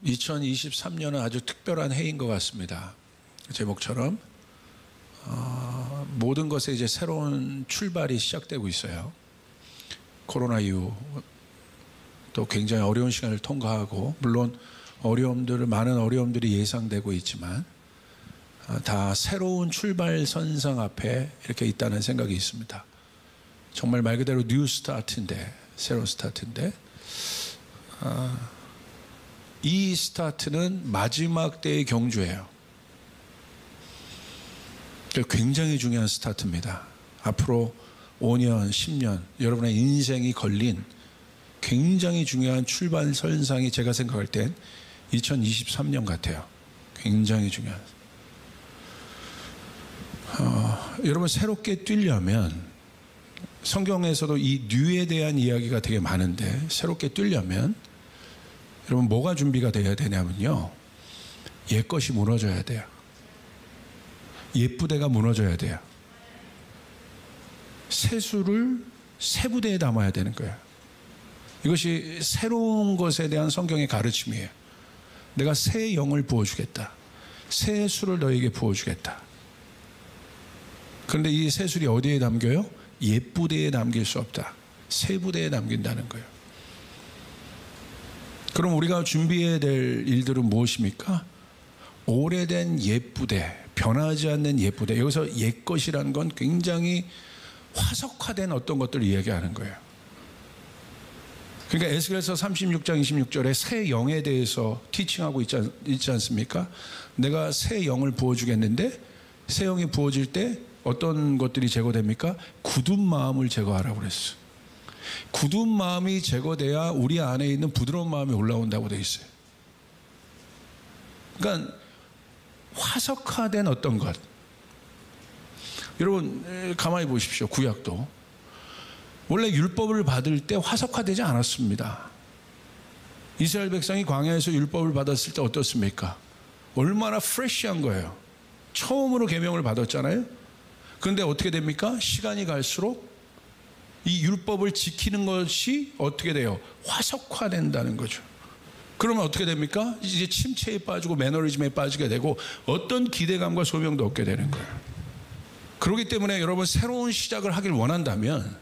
2023년은 아주 특별한 해인 것 같습니다. 제목처럼 모든 것에 이제 새로운 출발이 시작되고 있어요. 코로나 이후 또 굉장히 어려운 시간을 통과하고, 물론 많은 어려움들이 예상되고 있지만 다 새로운 출발선상 앞에 이렇게 있다는 생각이 있습니다. 정말 말 그대로 뉴 스타트인데, 새로운 스타트인데, 이 스타트는 마지막 때의 경주예요. 굉장히 중요한 스타트입니다. 앞으로 5년, 10년 여러분의 인생이 걸린 굉장히 중요한 출발선상이 제가 생각할 땐 2023년 같아요. 굉장히 중요한. 여러분, 새롭게 뛰려면, 성경에서도 이 뉴에 대한 이야기가 되게 많은데, 새롭게 뛰려면 여러분 뭐가 준비가 돼야 되냐면요, 옛것이 무너져야 돼요. 옛부대가 무너져야 돼요. 새수를 새 부대에 담아야 되는 거예요. 이것이 새로운 것에 대한 성경의 가르침이에요. 내가 새 영을 부어주겠다. 새 술을 너에게 부어주겠다. 그런데 이 새 술이 어디에 담겨요? 옛 부대에 담길 수 없다. 새 부대에 담긴다는 거예요. 그럼 우리가 준비해야 될 일들은 무엇입니까? 오래된 옛 부대, 변하지 않는 옛 부대. 여기서 옛 것이라는 건 굉장히 화석화된 어떤 것들을 이야기하는 거예요. 그러니까 에스겔서 36장 26절에 새 영에 대해서 티칭하고 있지 않습니까? 내가 새 영을 부어주겠는데, 새 영이 부어질 때 어떤 것들이 제거됩니까? 굳은 마음을 제거하라고 그랬어요. 굳은 마음이 제거돼야 우리 안에 있는 부드러운 마음이 올라온다고 되어 있어요. 그러니까 화석화된 어떤 것. 여러분 가만히 보십시오. 구약도 원래 율법을 받을 때 화석화되지 않았습니다. 이스라엘 백성이 광야에서 율법을 받았을 때 어떻습니까? 얼마나 프레시한 거예요. 처음으로 계명을 받았잖아요. 그런데 어떻게 됩니까? 시간이 갈수록 이 율법을 지키는 것이 어떻게 돼요? 화석화된다는 거죠. 그러면 어떻게 됩니까? 이제 침체에 빠지고 매너리즘에 빠지게 되고 어떤 기대감과 소명도 없게 되는 거예요. 그렇기 때문에 여러분, 새로운 시작을 하길 원한다면,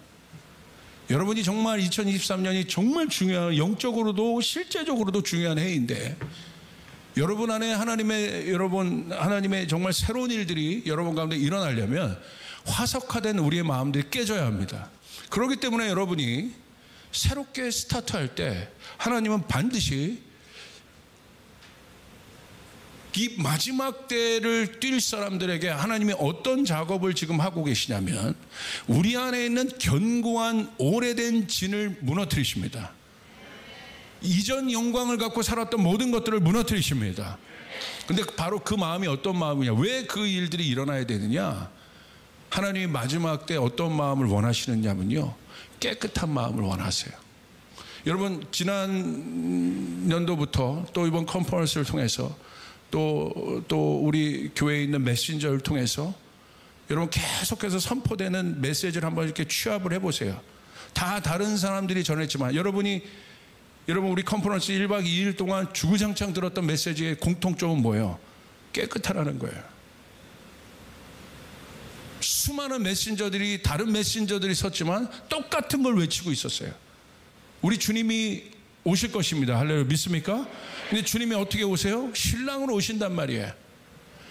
여러분이 정말 2023년이 정말 중요한, 영적으로도 실제적으로도 중요한 해인데, 여러분 안에 하나님의 정말 새로운 일들이 여러분 가운데 일어나려면 화석화된 우리의 마음들이 깨져야 합니다. 그렇기 때문에 여러분이 새롭게 스타트할 때 하나님은 반드시 이 마지막 때를 뛸 사람들에게 하나님이 어떤 작업을 지금 하고 계시냐면, 우리 안에 있는 견고한 오래된 진을 무너뜨리십니다. 이전 영광을 갖고 살았던 모든 것들을 무너뜨리십니다. 근데 바로 그 마음이 어떤 마음이냐, 왜 그 일들이 일어나야 되느냐, 하나님이 마지막 때 어떤 마음을 원하시느냐면요, 깨끗한 마음을 원하세요. 여러분, 지난 년도부터 또 이번 컨퍼런스를 통해서 또 우리 교회에 있는 메신저를 통해서 여러분 계속해서 선포되는 메시지를 한번 이렇게 취합을 해보세요. 다 다른 사람들이 전했지만 여러분 우리 컨퍼런스 1박 2일 동안 주구장창 들었던 메시지의 공통점은 뭐예요? 깨끗하라는 거예요. 수많은 메신저들이, 다른 메신저들이 섰지만 똑같은 걸 외치고 있었어요. 우리 주님이 오실 것입니다. 할렐루야, 믿습니까? 근데 주님이 어떻게 오세요? 신랑으로 오신단 말이에요.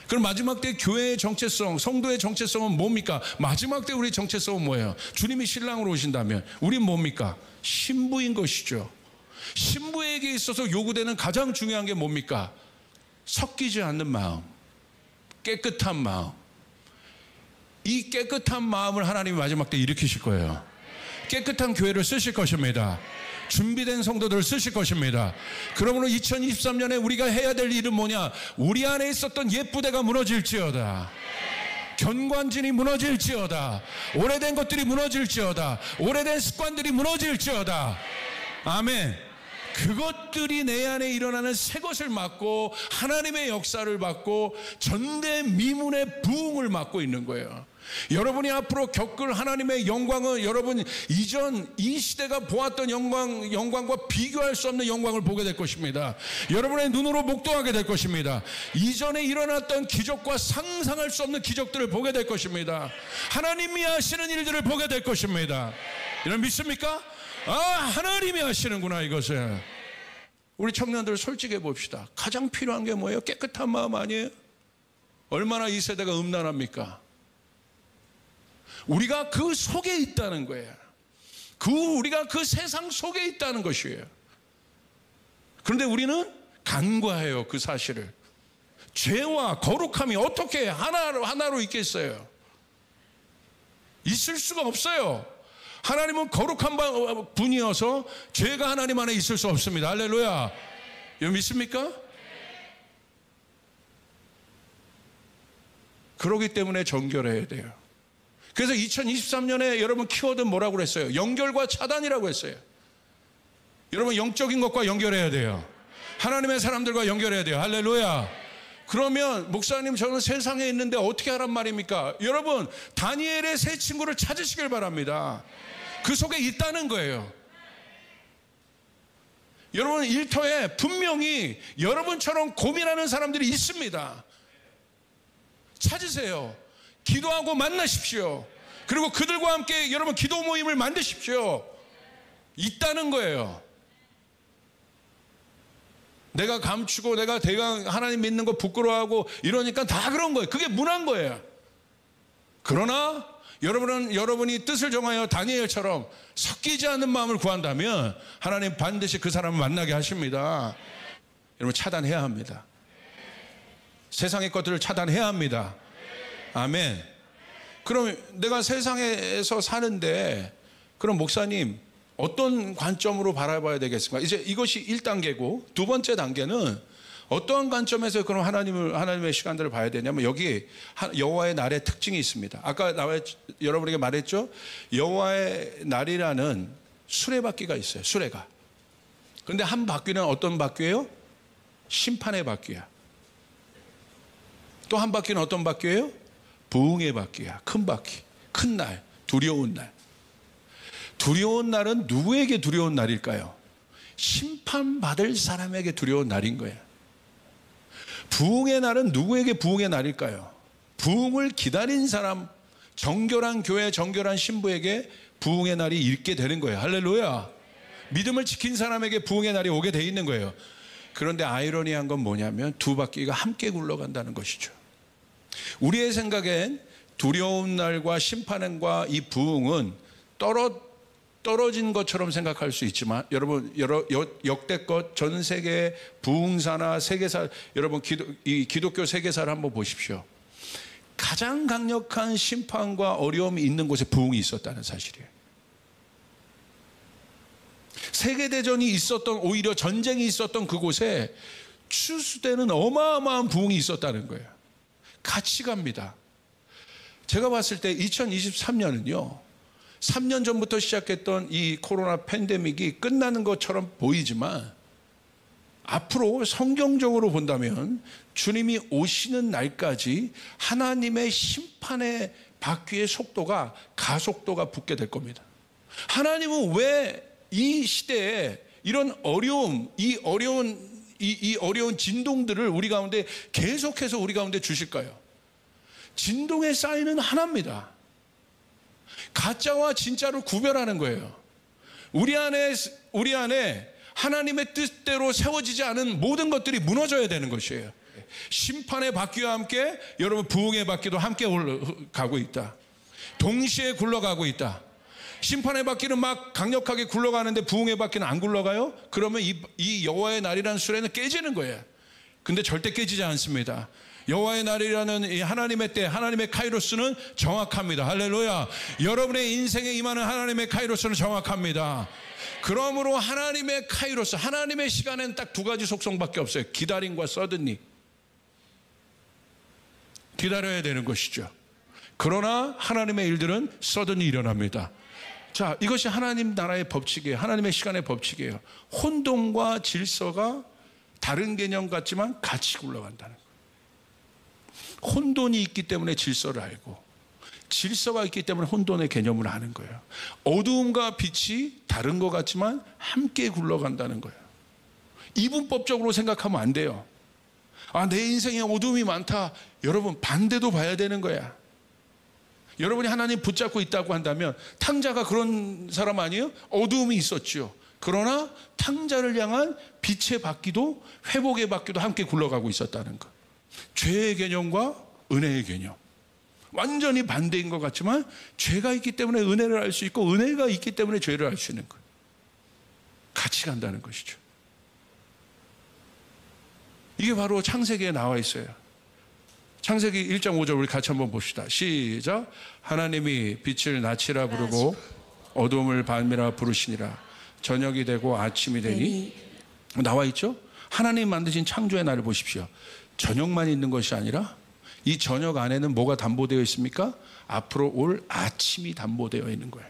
그럼 마지막 때 교회의 정체성, 성도의 정체성은 뭡니까? 마지막 때 우리 정체성은 뭐예요? 주님이 신랑으로 오신다면 우린 뭡니까? 신부인 것이죠. 신부에게 있어서 요구되는 가장 중요한 게 뭡니까? 섞이지 않는 마음, 깨끗한 마음. 이 깨끗한 마음을 하나님이 마지막 때 일으키실 거예요. 깨끗한 교회를 쓰실 것입니다. 준비된 성도들을 쓰실 것입니다. 그러므로 2023년에 우리가 해야 될 일은 뭐냐? 우리 안에 있었던 옛 부대가 무너질지어다. 견관진이 무너질지어다. 오래된 것들이 무너질지어다. 오래된 습관들이 무너질지어다. 아멘. 그것들이 내 안에 일어나는 새 것을 맡고 하나님의 역사를 맡고 전대미문의 부흥을 맡고 있는 거예요. 여러분이 앞으로 겪을 하나님의 영광은 여러분 이전 이 시대가 보았던 영광과 비교할 수 없는 영광을 보게 될 것입니다. 여러분의 눈으로 목도하게 될 것입니다. 이전에 일어났던 기적과 상상할 수 없는 기적들을 보게 될 것입니다. 하나님이 하시는 일들을 보게 될 것입니다. 여러분 믿습니까? 하나님이 하시는구나 이것을. 우리 청년들 솔직해 봅시다. 가장 필요한 게 뭐예요? 깨끗한 마음 아니에요? 얼마나 이 세대가 음란합니까? 우리가 그 속에 있다는 거예요. 우리가 그 세상 속에 있다는 것이에요. 그런데 우리는 간과해요, 그 사실을. 죄와 거룩함이 어떻게 하나로 있겠어요? 있을 수가 없어요. 하나님은 거룩한 분이어서 죄가 하나님 안에 있을 수 없습니다. 할렐루야. 여러분 믿습니까? 그렇기 때문에 정결해야 돼요. 그래서 2023년에 여러분 키워드는 뭐라고 그랬어요? 연결과 차단이라고 했어요. 여러분 영적인 것과 연결해야 돼요. 하나님의 사람들과 연결해야 돼요. 할렐루야. 그러면 목사님 저는 세상에 있는데 어떻게 하란 말입니까? 여러분 다니엘의 세 친구를 찾으시길 바랍니다. 그 속에 있다는 거예요. 여러분 일터에 분명히 여러분처럼 고민하는 사람들이 있습니다. 찾으세요. 기도하고 만나십시오. 그리고 그들과 함께 여러분 기도 모임을 만드십시오. 있다는 거예요. 내가 감추고 내가 하나님 믿는 거 부끄러워하고 이러니까 다 그런 거예요. 그게 문화인 거예요. 그러나 여러분이 뜻을 정하여 다니엘처럼 섞이지 않는 마음을 구한다면 하나님 반드시 그 사람을 만나게 하십니다. 여러분 차단해야 합니다. 세상의 것들을 차단해야 합니다. 아멘. 그럼 내가 세상에서 사는데 그럼 목사님 어떤 관점으로 바라봐야 되겠습니까? 이제 이것이 1단계고 두 번째 단계는 어떠한 관점에서 그럼 하나님의 시간들을 봐야 되냐면 여기 여호와의 날의 특징이 있습니다. 아까 여러분에게 말했죠? 여호와의 날이라는 수레바퀴가 있어요. 수레가. 그런데 한 바퀴는 어떤 바퀴예요? 심판의 바퀴야. 또 한 바퀴는 어떤 바퀴예요? 부흥의 바퀴야. 큰 바퀴. 큰 날. 두려운 날. 두려운 날은 누구에게 두려운 날일까요? 심판받을 사람에게 두려운 날인 거예요. 부흥의 날은 누구에게 부흥의 날일까요? 부흥을 기다린 사람, 정결한 교회, 정결한 신부에게 부흥의 날이 있게 되는 거예요. 할렐루야. 믿음을 지킨 사람에게 부흥의 날이 오게 돼 있는 거예요. 그런데 아이러니한 건 뭐냐면 두 바퀴가 함께 굴러간다는 것이죠. 우리의 생각엔 두려운 날과 심판과 이 부흥은 떨어진 것처럼 생각할 수 있지만 여러분 역대껏 전 세계 부흥사나 세계사 여러분 기독교 세계사를 한번 보십시오. 가장 강력한 심판과 어려움이 있는 곳에 부흥이 있었다는 사실이에요. 세계대전이 있었던 오히려 전쟁이 있었던 그곳에 추수되는 어마어마한 부흥이 있었다는 거예요. 같이 갑니다. 제가 봤을 때 2023년은요 3년 전부터 시작했던 이 코로나 팬데믹이 끝나는 것처럼 보이지만 앞으로 성경적으로 본다면 주님이 오시는 날까지 하나님의 심판의 바퀴의 속도가 가속도가 붙게 될 겁니다. 하나님은 왜 이 시대에 이런 어려움, 이 어려운 진동들을 우리 가운데 계속해서 우리 가운데 주실까요? 진동의 사인은 하나입니다. 가짜와 진짜를 구별하는 거예요. 우리 안에 하나님의 뜻대로 세워지지 않은 모든 것들이 무너져야 되는 것이에요. 심판의 바퀴와 함께 여러분 부흥의 바퀴도 함께 가고 있다. 동시에 굴러가고 있다. 심판의 바퀴는 막 강력하게 굴러가는데 부흥의 바퀴는 안 굴러가요? 그러면 이 여호와의 날이라는 수레는 깨지는 거예요. 근데 절대 깨지지 않습니다. 여호와의 날이라는 이 하나님의 때, 하나님의 카이로스는 정확합니다. 할렐루야. 여러분의 인생에 임하는 하나님의 카이로스는 정확합니다. 그러므로 하나님의 카이로스, 하나님의 시간에는 딱 두 가지 속성밖에 없어요. 기다림과 서든니. 기다려야 되는 것이죠. 그러나 하나님의 일들은 서든니 일어납니다. 자, 이것이 하나님 나라의 법칙이에요. 하나님의 시간의 법칙이에요. 혼돈과 질서가 다른 개념 같지만 같이 굴러간다는 거예요. 혼돈이 있기 때문에 질서를 알고 질서가 있기 때문에 혼돈의 개념을 아는 거예요. 어두움과 빛이 다른 것 같지만 함께 굴러간다는 거예요. 이분법적으로 생각하면 안 돼요. 아, 내 인생에 어두움이 많다. 여러분, 반대도 봐야 되는 거야. 여러분이 하나님 붙잡고 있다고 한다면 탕자가 그런 사람 아니에요? 어두움이 있었죠. 그러나 탕자를 향한 빛의 바퀴도 회복의 바퀴도 함께 굴러가고 있었다는 것. 죄의 개념과 은혜의 개념. 완전히 반대인 것 같지만 죄가 있기 때문에 은혜를 알 수 있고 은혜가 있기 때문에 죄를 알 수 있는 것. 같이 간다는 것이죠. 이게 바로 창세기에 나와 있어요. 창세기 1장 5절 우리 같이 한번 봅시다. 시작. 하나님이 빛을 낮이라 부르고 어둠을 밤이라 부르시니라. 저녁이 되고 아침이 되니 나와 있죠. 하나님 만드신 창조의 날을 보십시오. 저녁만 있는 것이 아니라 이 저녁 안에는 뭐가 담보되어 있습니까? 앞으로 올 아침이 담보되어 있는 거예요.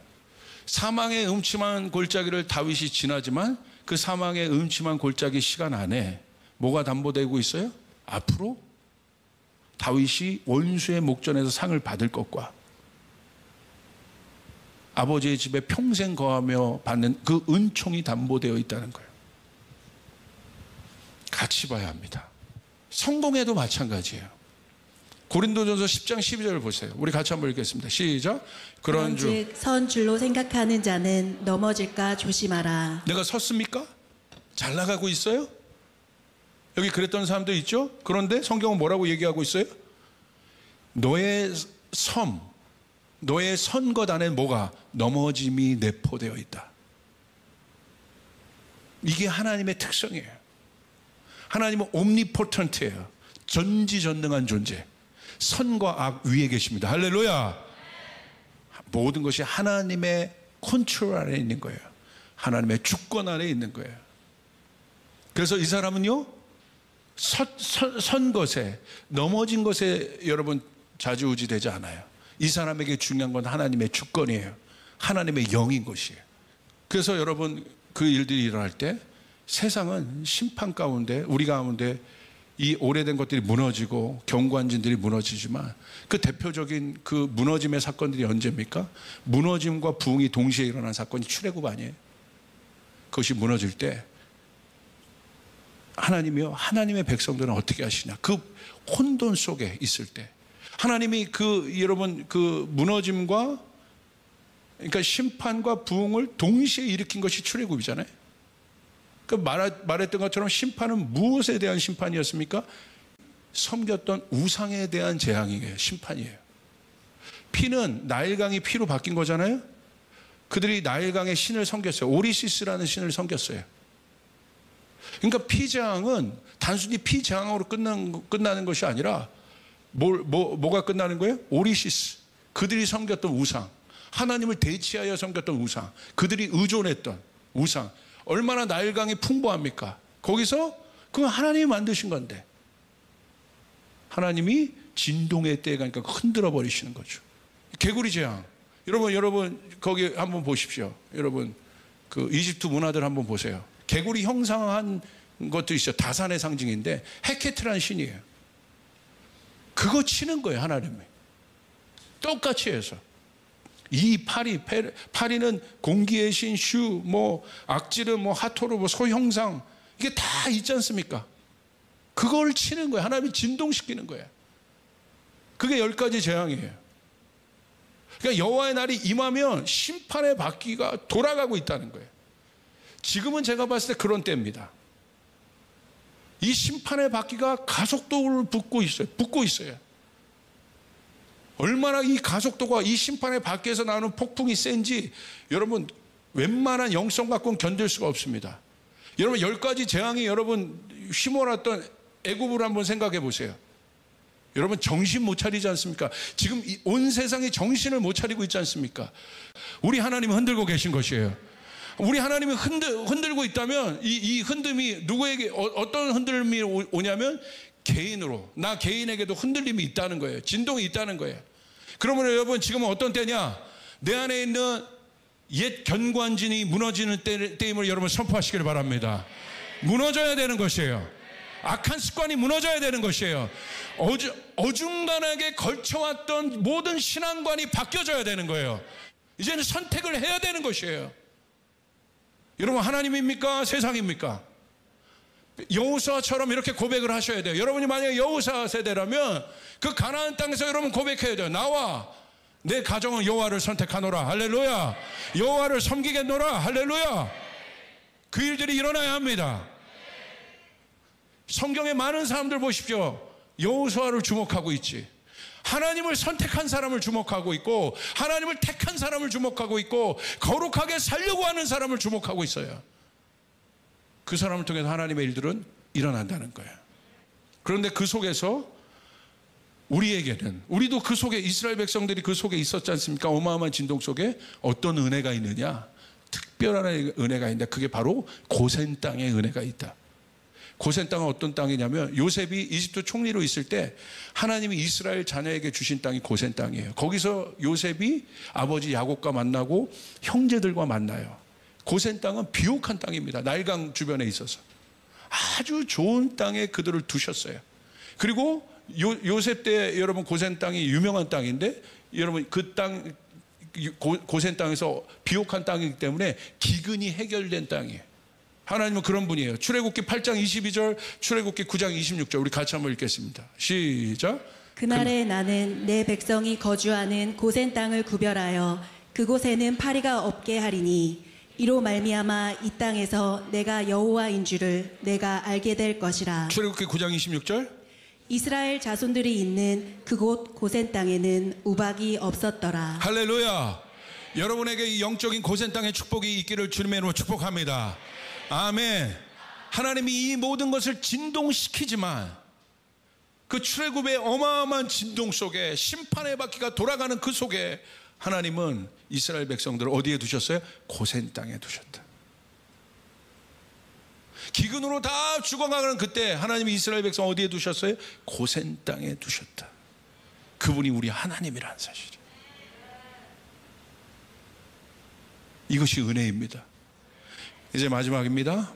사망의 음침한 골짜기를 다윗이 지나지만 그 사망의 음침한 골짜기 시간 안에 뭐가 담보되고 있어요? 앞으로 다윗이 원수의 목전에서 상을 받을 것과 아버지의 집에 평생 거하며 받는 그 은총이 담보되어 있다는 거예요. 같이 봐야 합니다. 성공에도 마찬가지예요. 고린도전서 10장 12절을 보세요. 우리 같이 한번 읽겠습니다. 시작. 그런즉 선 줄로 생각하는 자는 넘어질까 조심하라. 내가 섰습니까? 잘 나가고 있어요? 여기 그랬던 사람들 있죠? 그런데 성경은 뭐라고 얘기하고 있어요? 너의 섬, 너의 선 것 안에 뭐가? 넘어짐이 내포되어 있다. 이게 하나님의 특성이에요. 하나님은 옴니포턴트예요. 전지전능한 존재. 선과 악 위에 계십니다. 할렐루야. 모든 것이 하나님의 컨트롤 안에 있는 거예요. 하나님의 주권 안에 있는 거예요. 그래서 이 사람은요, 선 것에, 넘어진 것에 여러분 좌지우지되지 않아요. 이 사람에게 중요한 건 하나님의 주권이에요. 하나님의 영인 것이에요. 그래서 여러분 그 일들이 일어날 때 세상은 심판 가운데, 우리 가운데 이 오래된 것들이 무너지고 경관진들이 무너지지만 그 대표적인 그 무너짐의 사건들이 언제입니까? 무너짐과 부흥이 동시에 일어난 사건이 출애굽 아니에요. 그것이 무너질 때 하나님이요, 하나님의 백성들은 어떻게 하시냐? 그 혼돈 속에 있을 때 하나님이 그 여러분 그 무너짐과 그러니까 심판과 부흥을 동시에 일으킨 것이 출애굽이잖아요. 그 말했던 것처럼 심판은 무엇에 대한 심판이었습니까? 섬겼던 우상에 대한 재앙이에요. 심판이에요. 피는 나일강이 피로 바뀐 거잖아요. 그들이 나일강의 신을 섬겼어요. 오리시스라는 신을 섬겼어요. 그러니까 피재앙은 단순히 피재앙으로 끝나는 것이 아니라 뭐가 끝나는 거예요? 오리시스, 그들이 섬겼던 우상, 하나님을 대치하여 섬겼던 우상, 그들이 의존했던 우상. 얼마나 나일강이 풍부합니까? 거기서 그건 하나님이 만드신 건데 하나님이 진동의 때에 가니까 흔들어 버리시는 거죠. 개구리 재앙. 여러분 거기 한번 보십시오. 여러분 그 이집트 문화들 한번 보세요. 개구리 형상한 것도 있어요. 다산의 상징인데 헤케트라는 신이에요. 그거 치는 거예요. 하나님이 똑같이 해서. 이 파리는 공기의 신, 슈, 악지르, 하토르, 소형상, 이게 다 있지 않습니까? 그걸 치는 거예요. 하나님이 진동시키는 거예요. 그게 10가지 재앙이에요. 그러니까 여호와의 날이 임하면 심판의 바퀴가 돌아가고 있다는 거예요. 지금은 제가 봤을 때 그런 때입니다. 이 심판의 바퀴가 가속도를 붙고 있어요. 얼마나 이 가속도가 이 심판의 밖에서 나오는 폭풍이 센지 여러분 웬만한 영성 갖고는 견딜 수가 없습니다. 여러분 10가지 재앙이 여러분 휘몰았던 애굽을 한번 생각해 보세요. 여러분 정신 못 차리지 않습니까? 지금 온 세상이 정신을 못 차리고 있지 않습니까? 우리 하나님은 흔들고 계신 것이에요. 우리 하나님이 흔들고 있다면 이 흔듦이 누구에게 어떤 흔들림이 오냐면 개인으로, 나 개인에게도 흔들림이 있다는 거예요. 진동이 있다는 거예요. 그러면 여러분 지금은 어떤 때냐? 내 안에 있는 옛 견관진이 무너지는 때임을 여러분 선포하시길 바랍니다. 무너져야 되는 것이에요. 악한 습관이 무너져야 되는 것이에요. 어중간하게 걸쳐왔던 모든 신앙관이 바뀌어져야 되는 거예요. 이제는 선택을 해야 되는 것이에요. 여러분, 하나님입니까? 세상입니까? 여호수아처럼 이렇게 고백을 하셔야 돼요. 여러분이 만약에 여호수아 세대라면 그 가나안 땅에서 여러분 고백해야 돼요. 나와 내 가정은 여호와를 선택하노라. 할렐루야. 여호와를 섬기겠노라. 할렐루야. 그 일들이 일어나야 합니다. 성경에 많은 사람들 보십시오. 여호수아를 주목하고 있지. 하나님을 선택한 사람을 주목하고 있고, 하나님을 택한 사람을 주목하고 있고, 거룩하게 살려고 하는 사람을 주목하고 있어요. 그 사람을 통해서 하나님의 일들은 일어난다는 거예요. 그런데 그 속에서 우리에게는, 우리도 그 속에, 이스라엘 백성들이 그 속에 있었지 않습니까? 어마어마한 진동 속에 어떤 은혜가 있느냐? 특별한 은혜가 있는데 그게 바로 고센 땅의 은혜가 있다. 고센 땅은 어떤 땅이냐면, 요셉이 이집트 총리로 있을 때 하나님이 이스라엘 자녀에게 주신 땅이 고센 땅이에요. 거기서 요셉이 아버지 야곱과 만나고 형제들과 만나요. 고센 땅은 비옥한 땅입니다. 나일강 주변에 있어서 아주 좋은 땅에 그들을 두셨어요. 그리고 요셉 때 여러분 고센 땅이 유명한 땅인데, 여러분 그 땅, 고센 땅에서 비옥한 땅이기 때문에 기근이 해결된 땅이에요. 하나님은 그런 분이에요. 출애굽기 8장 22절, 출애굽기 9장 26절 우리 같이 한번 읽겠습니다. 시작. 그날에 나는 내 백성이 거주하는 고센 땅을 구별하여 그곳에는 파리가 없게 하리니 이로 말미암아 이 땅에서 내가 여호와인 줄을 내가 알게 될 것이라. 출애굽기 9장 26절. 이스라엘 자손들이 있는 그곳 고센 땅에는 우박이 없었더라. 할렐루야. 여러분에게 이 영적인 고센 땅의 축복이 있기를 주님의 이름으로 축복합니다. 아멘. 하나님이 이 모든 것을 진동시키지만 그 출애굽의 어마어마한 진동 속에, 심판의 바퀴가 돌아가는 그 속에 하나님은 이스라엘 백성들을 어디에 두셨어요? 고센 땅에 두셨다. 기근으로 다 죽어가는 그때 하나님이 이스라엘 백성 어디에 두셨어요? 고센 땅에 두셨다. 그분이 우리 하나님이라는 사실이에요. 이것이 은혜입니다. 이제 마지막입니다.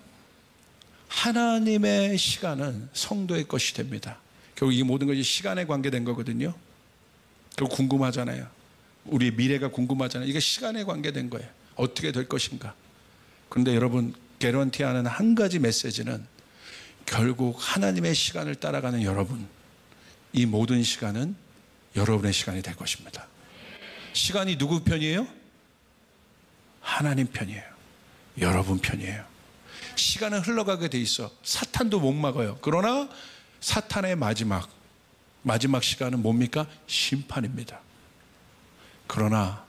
하나님의 시간은 성도의 것이 됩니다. 결국 이 모든 것이 시간에 관계된 거거든요. 결국 궁금하잖아요. 우리의 미래가 궁금하잖아요. 이게 시간에 관계된 거예요. 어떻게 될 것인가. 그런데 여러분, 개런티하는 한 가지 메시지는 결국 하나님의 시간을 따라가는 여러분, 이 모든 시간은 여러분의 시간이 될 것입니다. 시간이 누구 편이에요? 하나님 편이에요. 여러분 편이에요. 시간은 흘러가게 돼 있어. 사탄도 못 막아요. 그러나 사탄의 마지막 시간은 뭡니까? 심판입니다. 그러나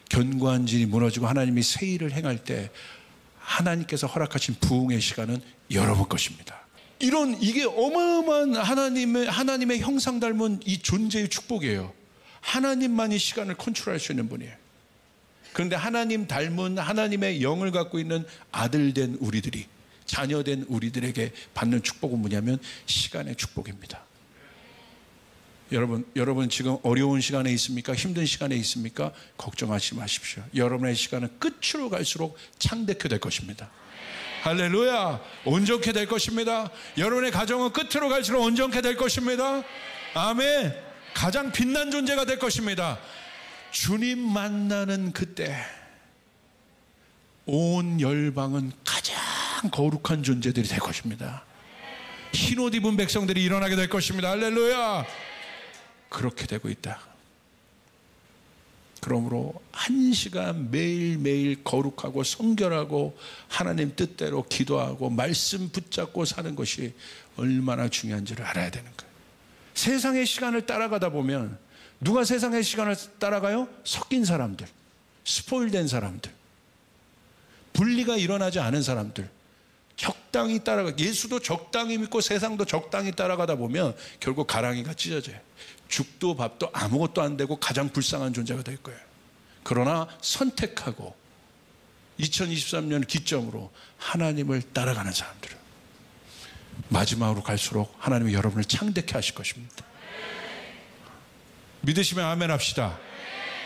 견고한 진이 무너지고 하나님이 새 일을 행할 때 하나님께서 허락하신 부흥의 시간은 여러분 것입니다. 이게 어마어마한 하나님의 형상 닮은 이 존재의 축복이에요. 하나님만이 시간을 컨트롤할 수 있는 분이에요. 그런데 하나님 닮은 하나님의 영을 갖고 있는 아들된 우리들이, 자녀된 우리들에게 받는 축복은 뭐냐면 시간의 축복입니다. 여러분 지금 어려운 시간에 있습니까? 힘든 시간에 있습니까? 걱정하지 마십시오. 여러분의 시간은 끝으로 갈수록 창대케 될 것입니다. 할렐루야. 온전케 될 것입니다. 여러분의 가정은 끝으로 갈수록 온전케 될 것입니다. 아멘. 가장 빛난 존재가 될 것입니다. 주님 만나는 그때 온 열방은 가장 거룩한 존재들이 될 것입니다. 흰옷 입은 백성들이 일어나게 될 것입니다. 할렐루야. 그렇게 되고 있다. 그러므로 한 시간 매일매일 거룩하고 성결하고 하나님 뜻대로 기도하고 말씀 붙잡고 사는 것이 얼마나 중요한지를 알아야 되는 거예요. 세상의 시간을 따라가다 보면 누가 세상의 시간을 따라가요? 섞인 사람들, 스포일된 사람들, 분리가 일어나지 않은 사람들, 적당히 따라가. 예수도 적당히 믿고 세상도 적당히 따라가다 보면 결국 가랑이가 찢어져요. 죽도 밥도 아무것도 안 되고 가장 불쌍한 존재가 될 거예요. 그러나 선택하고 2023년 기점으로 하나님을 따라가는 사람들은 마지막으로 갈수록 하나님이 여러분을 창대케 하실 것입니다. 믿으시면 아멘 합시다.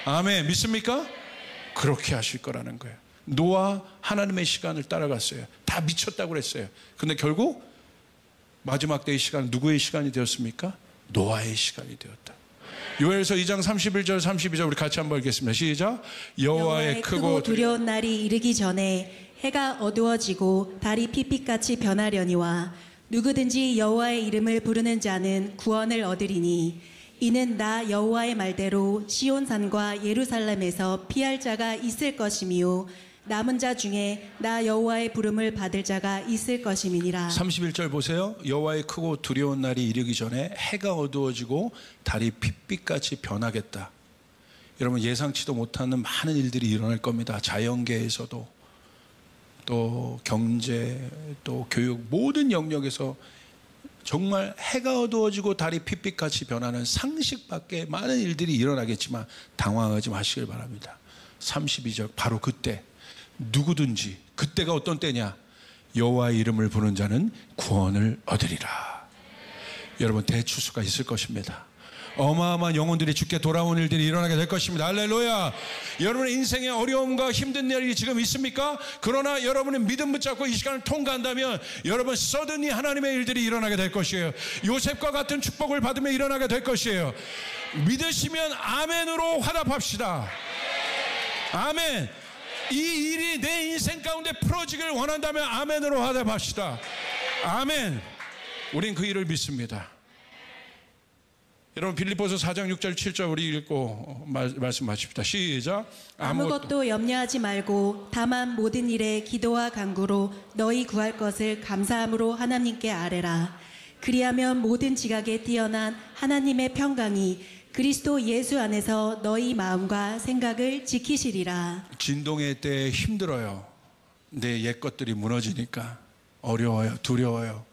아멘. 믿습니까? 그렇게 하실 거라는 거예요. 노아 하나님의 시간을 따라갔어요. 다 미쳤다고 그랬어요. 근데 결국 마지막 때의 시간 누구의 시간이 되었습니까? 노아의 시간이 되었다. 요엘서 2장 31절 32절 우리 같이 한번 읽겠습니다. 시작. 여호와의 크고 두려운 날이 이르기 전에 해가 어두워지고 달이 핏빛같이 변하려니와 누구든지 여호와의 이름을 부르는 자는 구원을 얻으리니 이는 나 여호와의 말대로 시온산과 예루살렘에서 피할 자가 있을 것이며 남은 자 중에 나 여호와의 부름을 받을 자가 있을 것임이니라. 31절 보세요. 여호와의 크고 두려운 날이 이르기 전에 해가 어두워지고 달이 핏빛같이 변하겠다. 여러분 예상치도 못하는 많은 일들이 일어날 겁니다. 자연계에서도 또 경제 또 교육 모든 영역에서 정말 해가 어두워지고 달이 핏빛같이 변하는 상식 밖에 많은 일들이 일어나겠지만 당황하지 마시길 바랍니다. 32절 바로 그때 누구든지 그때가 어떤 때냐? 여호와의 이름을 부르는 자는 구원을 얻으리라. 여러분 대추수가 있을 것입니다. 어마어마한 영혼들이 주께 돌아온 일들이 일어나게 될 것입니다. 할렐루야. 여러분의 인생에 어려움과 힘든 일이 지금 있습니까? 그러나 여러분의 믿음 붙잡고 이 시간을 통과한다면 여러분 서든이 하나님의 일들이 일어나게 될 것이에요. 요셉과 같은 축복을 받으며 일어나게 될 것이에요. 믿으시면 아멘으로 화답합시다. 아멘. 이 일이 내 인생 가운데 풀어지길 원한다면 아멘으로 화답합시다. 아멘. 우린 그 일을 믿습니다. 여러분 빌립보서 4장 6절 7절 우리 읽고 말씀 마칩시다. 시작. 아무것도 염려하지 말고 다만 모든 일에 기도와 간구로 너희 구할 것을 감사함으로 하나님께 아뢰라. 그리하면 모든 지각에 뛰어난 하나님의 평강이 그리스도 예수 안에서 너희 마음과 생각을 지키시리라. 진동의 때 힘들어요. 내 옛 것들이 무너지니까 어려워요. 두려워요.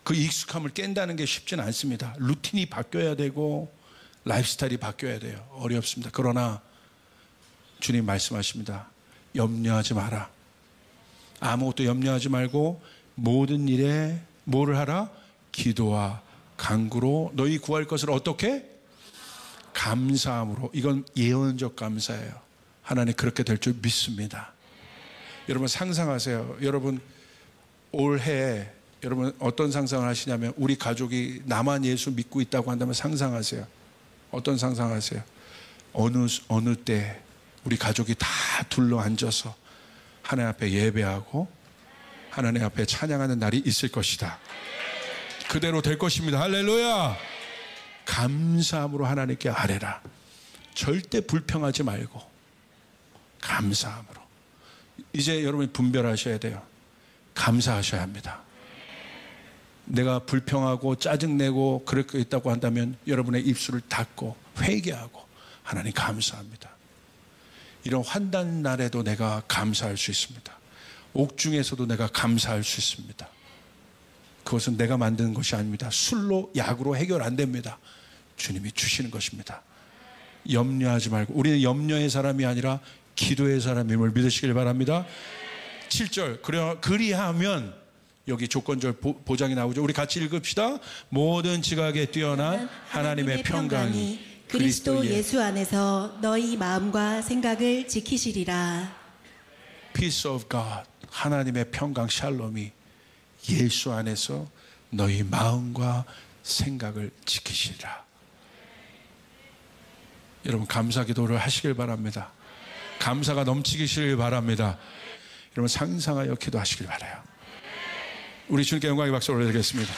그 익숙함을 깬다는 게 쉽지는 않습니다. 루틴이 바뀌어야 되고 라이프스타일이 바뀌어야 돼요. 어렵습니다. 그러나 주님 말씀하십니다. 염려하지 마라. 아무것도 염려하지 말고 모든 일에 뭐를 하라? 기도와 간구로 너희 구할 것을 어떻게? 감사함으로. 이건 예언적 감사예요. 하나님 그렇게 될 줄 믿습니다. 여러분 상상하세요. 여러분 올해 여러분 어떤 상상을 하시냐면 우리 가족이 나만 예수 믿고 있다고 한다면 상상하세요. 어떤 상상하세요? 어느 때 우리 가족이 다 둘러앉아서 하나님 앞에 예배하고 하나님 앞에 찬양하는 날이 있을 것이다. 그대로 될 것입니다. 할렐루야. 감사함으로 하나님께 아뢰라. 절대 불평하지 말고 감사함으로. 이제 여러분이 분별하셔야 돼요. 감사하셔야 합니다. 내가 불평하고 짜증내고 그렇게 있다고 한다면 여러분의 입술을 닫고 회개하고 하나님 감사합니다. 이런 환난 날에도 내가 감사할 수 있습니다. 옥중에서도 내가 감사할 수 있습니다. 그것은 내가 만드는 것이 아닙니다. 술로 약으로 해결 안 됩니다. 주님이 주시는 것입니다. 염려하지 말고 우리는 염려의 사람이 아니라 기도의 사람임을 믿으시길 바랍니다. 7절 그리하면 여기 조건적 보장이 나오죠. 우리 같이 읽읍시다. 모든 지각에 뛰어난 하나님의 평강이 그리스도 예수 안에서 너희 마음과 생각을 지키시리라. Peace of God, 하나님의 평강 샬롬이 예수 안에서 너희 마음과 생각을 지키시리라. 여러분 감사 기도를 하시길 바랍니다. 감사가 넘치시길 바랍니다. 여러분 상상하여 기도하시길 바라요. 우리 주님께 영광의 박수 올려드리겠습니다.